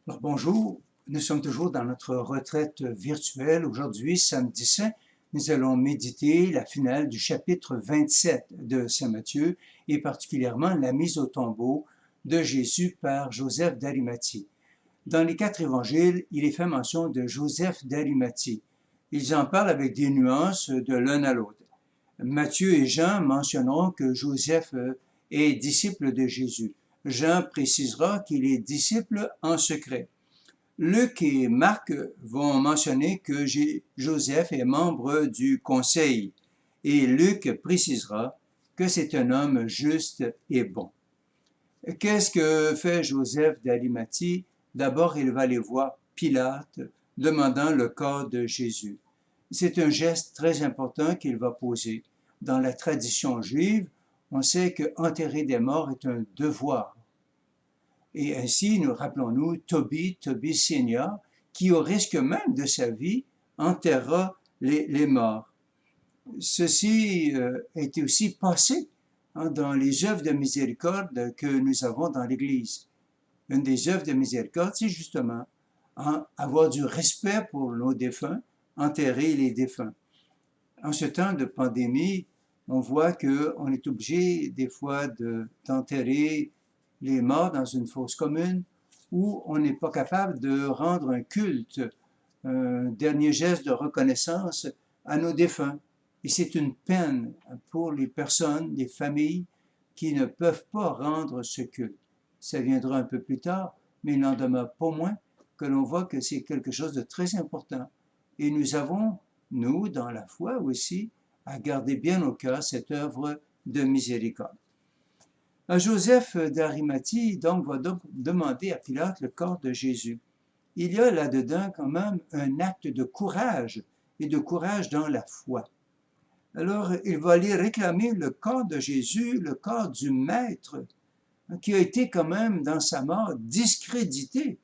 Alors, bonjour, nous sommes toujours dans notre retraite virtuelle. Aujourd'hui, samedi saint, nous allons méditer la finale du chapitre 27 de Saint Matthieu et particulièrement la mise au tombeau de Jésus par Joseph d'Arimathie. Dans les quatre évangiles, il est fait mention de Joseph d'Arimathie. Ils en parlent avec des nuances de l'un à l'autre. Matthieu et Jean mentionneront que Joseph est disciple de Jésus. Jean précisera qu'il est disciple en secret. Luc et Marc vont mentionner que Joseph est membre du conseil et Luc précisera que c'est un homme juste et bon. Qu'est-ce que fait Joseph d'Arimathie? D'abord, il va aller voir Pilate, demandant le corps de Jésus. C'est un geste très important qu'il va poser. Dans la tradition juive, on sait que enterrer des morts est un devoir. Et ainsi, nous rappelons-nous Tobie Senior, qui, au risque même de sa vie, enterra les morts. Ceci a été aussi passé dans les œuvres de miséricorde que nous avons dans l'Église. Une des œuvres de miséricorde, c'est justement avoir du respect pour nos défunts, enterrer les défunts. En ce temps de pandémie, on voit qu'on est obligé des fois d'enterrer les morts dans une fosse commune où on n'est pas capable de rendre un culte, un dernier geste de reconnaissance à nos défunts. Et c'est une peine pour les personnes, les familles qui ne peuvent pas rendre ce culte. Ça viendra un peu plus tard, mais il n'en demeure pas moins que l'on voit que c'est quelque chose de très important. Et nous avons, nous, dans la foi aussi, à garder bien au cœur cette œuvre de miséricorde. Joseph d'Arimathie donc va donc demander à Pilate le corps de Jésus. Il y a là-dedans quand même un acte de courage et de courage dans la foi. Alors, il va aller réclamer le corps de Jésus, le corps du Maître, qui a été quand même dans sa mort discrédité,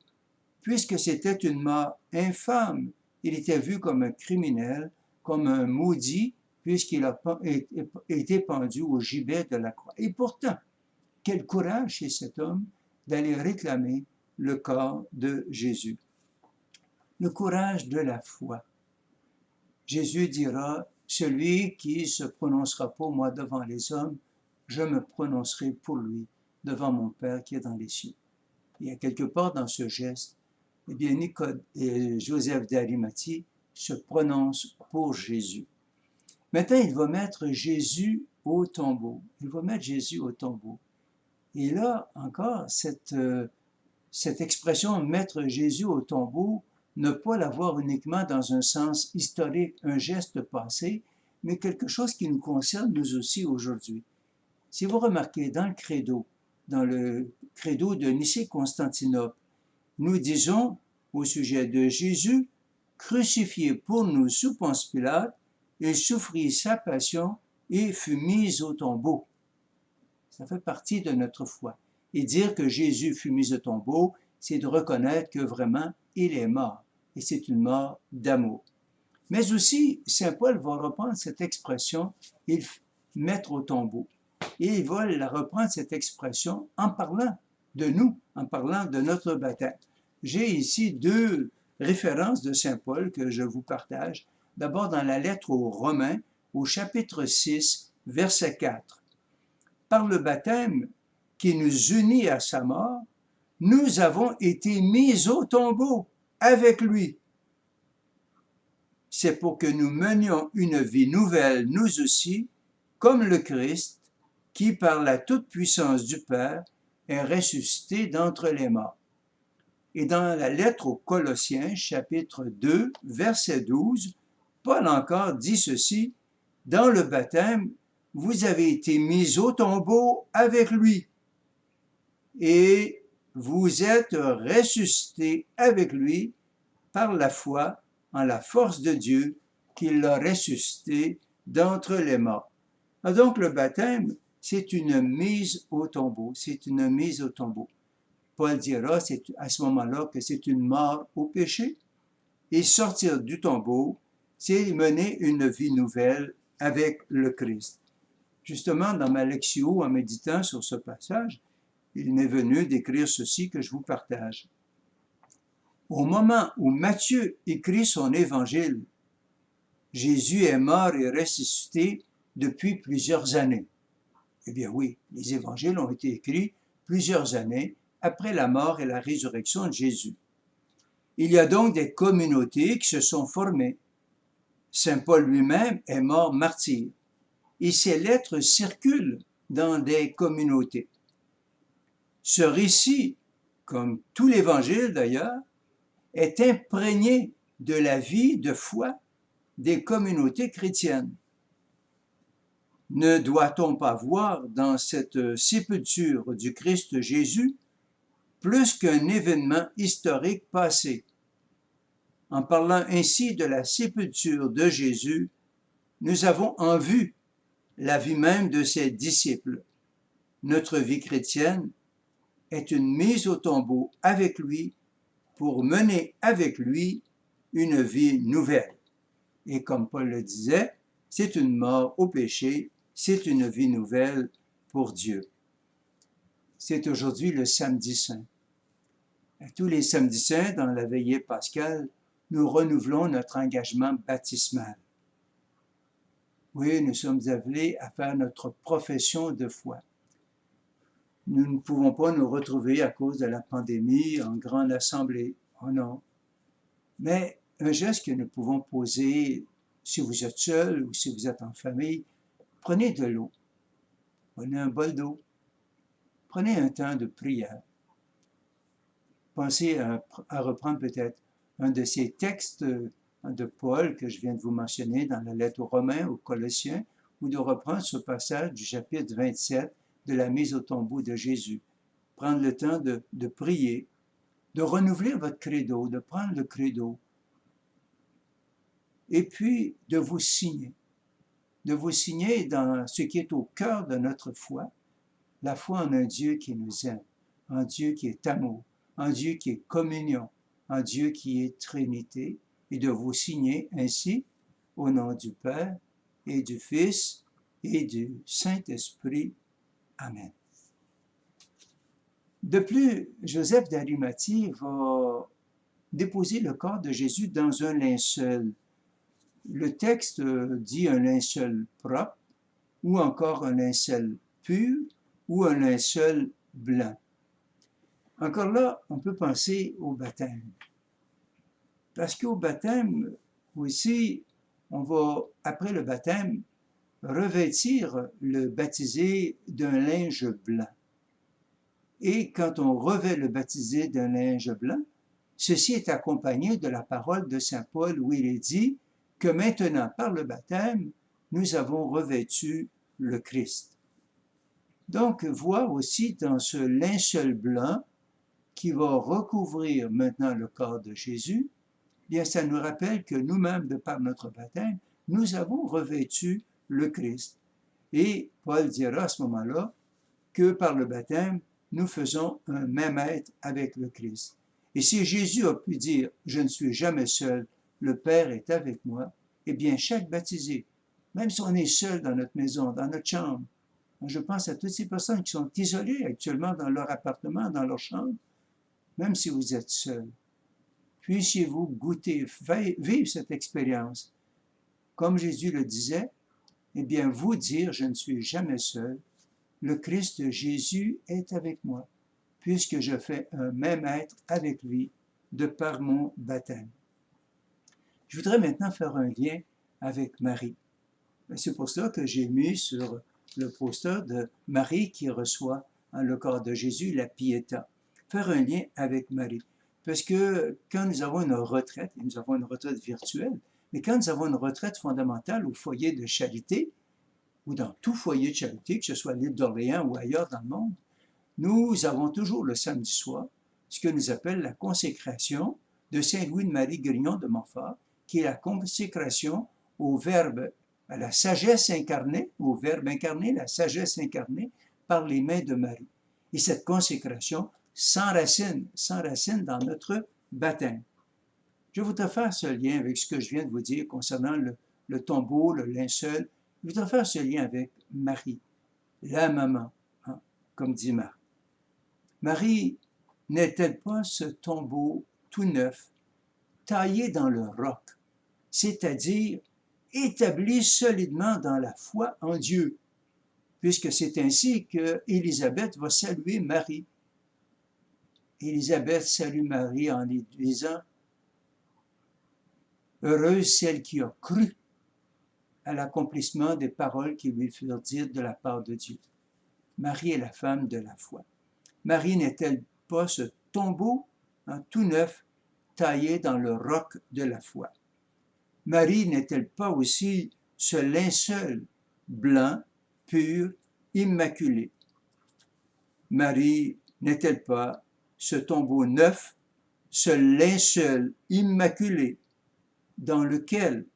puisque c'était une mort infâme. Il était vu comme un criminel, comme un maudit, puisqu'il a été pendu au gibet de la croix. Et pourtant, quel courage chez cet homme d'aller réclamer le corps de Jésus. Le courage de la foi. Jésus dira, celui qui se prononcera pour moi devant les hommes, je me prononcerai pour lui devant mon Père qui est dans les cieux. Il y a quelque part dans ce geste, eh bien, Joseph d'Arimathie se prononce pour Jésus. Maintenant, il va mettre Jésus au tombeau. Il va mettre Jésus au tombeau. Et là, encore, cette expression « mettre Jésus au tombeau », ne pas l'avoir uniquement dans un sens historique, un geste passé, mais quelque chose qui nous concerne nous aussi aujourd'hui. Si vous remarquez dans le credo de Nicée-Constantinople, nous disons au sujet de Jésus, crucifié pour nous sous Ponce Pilate, il souffrit sa passion et fut mis au tombeau. Ça fait partie de notre foi. Et dire que Jésus fut mis au tombeau, c'est de reconnaître que vraiment, il est mort. Et c'est une mort d'amour. Mais aussi, Saint Paul va reprendre cette expression, il mettre au tombeau. Et il va la reprendre, cette expression, en parlant de nous, en parlant de notre baptême. J'ai ici deux références de Saint Paul que je vous partage. D'abord dans la lettre aux Romains, au chapitre 6, verset 4. Par le baptême qui nous unit à sa mort, nous avons été mis au tombeau avec lui. C'est pour que nous menions une vie nouvelle, nous aussi, comme le Christ, qui, par la toute-puissance du Père, est ressuscité d'entre les morts. Et dans la lettre aux Colossiens, chapitre 2, verset 12, Paul encore dit ceci, « Dans le baptême, vous avez été mis au tombeau avec lui et vous êtes ressuscités avec lui par la foi en la force de Dieu qui l'a ressuscité d'entre les morts. » Donc le baptême, c'est une mise au tombeau, c'est une mise au tombeau. Paul dira à ce moment-là que c'est une mort au péché et sortir du tombeau, c'est mener une vie nouvelle avec le Christ. Justement, dans ma lectio, en méditant sur ce passage, il m'est venu d'écrire ceci que je vous partage. Au moment où Matthieu écrit son évangile, Jésus est mort et ressuscité depuis plusieurs années. Eh bien oui, les évangiles ont été écrits plusieurs années après la mort et la résurrection de Jésus. Il y a donc des communautés qui se sont formées. Saint Paul lui-même est mort martyr et ses lettres circulent dans des communautés. Ce récit, comme tout l'évangile d'ailleurs, est imprégné de la vie de foi des communautés chrétiennes. Ne doit-on pas voir dans cette sépulture du Christ Jésus plus qu'un événement historique passé? En parlant ainsi de la sépulture de Jésus, nous avons en vue la vie même de ses disciples. Notre vie chrétienne est une mise au tombeau avec lui pour mener avec lui une vie nouvelle. Et comme Paul le disait, c'est une mort au péché, c'est une vie nouvelle pour Dieu. C'est aujourd'hui le samedi saint. Tous les samedis saints, dans la veillée pascale, nous renouvelons notre engagement baptismal. Oui, nous sommes appelés à faire notre profession de foi. Nous ne pouvons pas nous retrouver à cause de la pandémie en grande assemblée. Oh non. Mais un geste que nous pouvons poser, si vous êtes seul ou si vous êtes en famille, prenez de l'eau. Prenez un bol d'eau. Prenez un temps de prière. Pensez à reprendre peut-être un de ces textes de Paul que je viens de vous mentionner dans la lettre aux Romains, aux Colossiens, ou de reprendre ce passage du chapitre 27 de la mise au tombeau de Jésus. Prendre le temps de prier, de renouveler votre credo, de prendre le credo, et puis de vous signer dans ce qui est au cœur de notre foi, la foi en un Dieu qui nous aime, un Dieu qui est amour, un Dieu qui est communion, un Dieu qui est Trinité, et de vous signer ainsi au nom du Père et du Fils et du Saint-Esprit. Amen. De plus, Joseph d'Arimathie va déposer le corps de Jésus dans un linceul. Le texte dit un linceul propre, ou encore un linceul pur, ou un linceul blanc. Encore là, on peut penser au baptême. Parce qu'au baptême aussi, on va, après le baptême, revêtir le baptisé d'un linge blanc. Et quand on revêt le baptisé d'un linge blanc, ceci est accompagné de la parole de saint Paul où il est dit que maintenant, par le baptême, nous avons revêtu le Christ. Donc, voir aussi dans ce linceul blanc qui va recouvrir maintenant le corps de Jésus, bien, ça nous rappelle que nous-mêmes, de par notre baptême, nous avons revêtu le Christ. Et Paul dira à ce moment-là que par le baptême, nous faisons un même être avec le Christ. Et si Jésus a pu dire « Je ne suis jamais seul, le Père est avec moi », eh bien, chaque baptisé, même si on est seul dans notre maison, dans notre chambre, je pense à toutes ces personnes qui sont isolées actuellement dans leur appartement, dans leur chambre, même si vous êtes seul, puissiez-vous goûter, vivre cette expérience. Comme Jésus le disait, eh bien, vous dire « Je ne suis jamais seul », le Christ Jésus est avec moi, puisque je fais un même être avec lui de par mon baptême. Je voudrais maintenant faire un lien avec Marie. C'est pour cela que j'ai mis sur le poster de Marie qui reçoit le corps de Jésus, la Pietà. Faire un lien avec Marie. Parce que quand nous avons une retraite, et nous avons une retraite virtuelle, mais quand nous avons une retraite fondamentale au foyer de charité, ou dans tout foyer de charité, que ce soit à l'île d'Orléans ou ailleurs dans le monde, nous avons toujours le samedi soir ce que nous appelle la consécration de Saint Louis de Marie Grignon de Montfort, qui est la consécration au Verbe, à la sagesse incarnée, au Verbe incarné, la sagesse incarnée par les mains de Marie. Et cette consécration s'enracine dans notre baptême. Je voudrais faire ce lien avec ce que je viens de vous dire concernant le tombeau, le linceul. Je voudrais faire ce lien avec Marie, la maman, comme dit Marc. Marie n'est-elle pas ce tombeau tout neuf, taillé dans le roc, c'est-à-dire établi solidement dans la foi en Dieu, puisque c'est ainsi que Élisabeth va saluer Marie. Élisabeth salue Marie en lui disant « Heureuse celle qui a cru à l'accomplissement des paroles qui lui furent dites de la part de Dieu. » Marie est la femme de la foi. Marie n'est-elle pas ce tombeau tout neuf, taillé dans le roc de la foi? Marie n'est-elle pas aussi ce linceul blanc, pur, immaculé? Marie n'est-elle pas ce tombeau neuf, ce linceul immaculé dans lequel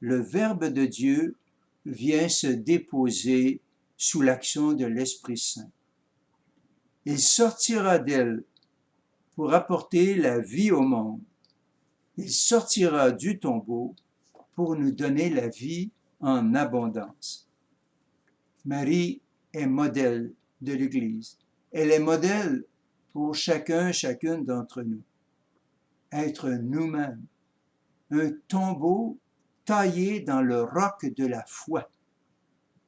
le Verbe de Dieu vient se déposer sous l'action de l'Esprit Saint? Il sortira d'elle pour apporter la vie au monde. Il sortira du tombeau pour nous donner la vie en abondance. Marie est modèle de l'Église. Elle est modèle pour chacune d'entre nous. Être nous-mêmes un tombeau taillé dans le roc de la foi.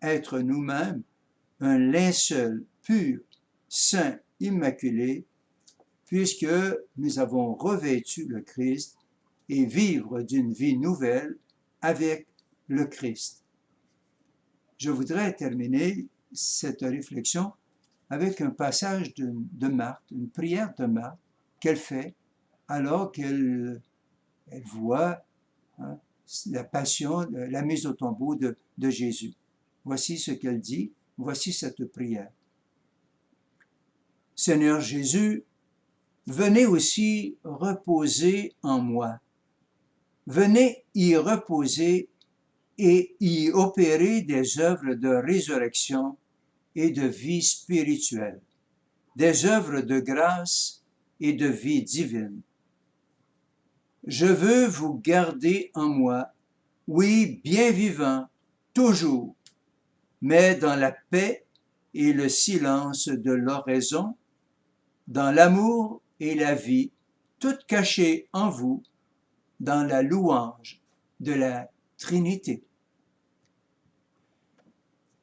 Être nous-mêmes un linceul pur, saint, immaculé, puisque nous avons revêtu le Christ et vivre d'une vie nouvelle avec le Christ. Je voudrais terminer cette réflexion avec un passage de Marthe, une prière de Marthe qu'elle fait alors qu'elle voit la passion, la mise au tombeau de Jésus. Voici ce qu'elle dit, voici cette prière. Seigneur Jésus, venez aussi reposer en moi. Venez y reposer et y opérer des œuvres de résurrection et de vie spirituelle, des œuvres de grâce et de vie divine. Je veux vous garder en moi, oui, bien vivant, toujours, mais dans la paix et le silence de l'oraison, dans l'amour et la vie, toutes cachées en vous, dans la louange de la Trinité.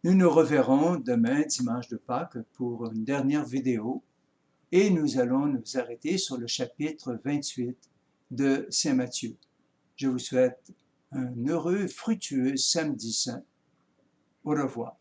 Nous nous reverrons demain, dimanche de Pâques, pour une dernière vidéo et nous allons nous arrêter sur le chapitre 28 de Saint Matthieu. Je vous souhaite un heureux, fructueux samedi saint. Au revoir.